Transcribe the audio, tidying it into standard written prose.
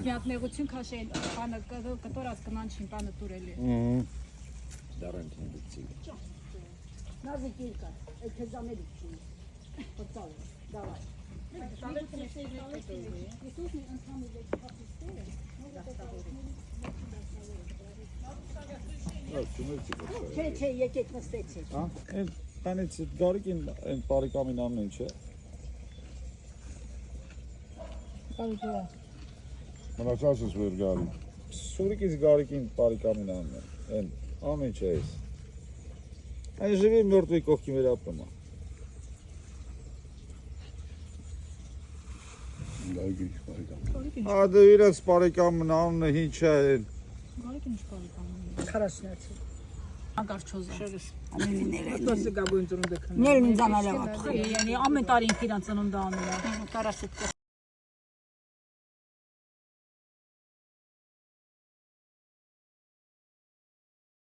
Միակնեղություն քաշել, բանը կտորած կնանչին, բանը տուրելի։ Դարանքին դիցի։ Նազի կիրկա, այդ քեզանել իջի։ Պտալ, դավայ։ Իսուսնի անդամի դեպ հապիստերը, Չէ, եկեք նստեցեք։ Այն տանից գարիկին այն բարիկամին ամեն ինչ է։ Կարիքա։ Մնացած ես վեր գարի։ Սուրիկից գարիկին բարիկամին ամեն այն ամեն ինչ է ես։ Այն ժիվի մորտվի կողքի մեր ապրում է։ Գարիկին բարիկամ։ Ադը իրաց բարիկամն ամն է ինչ է այն։ Գարիկին ինչ բարիկամն է։ Քարասնացի։ Անկարչոզա։ Նելին զանալավատ։ Yani ամեն տարի ինքն իրան ծնունդ անում է։ 47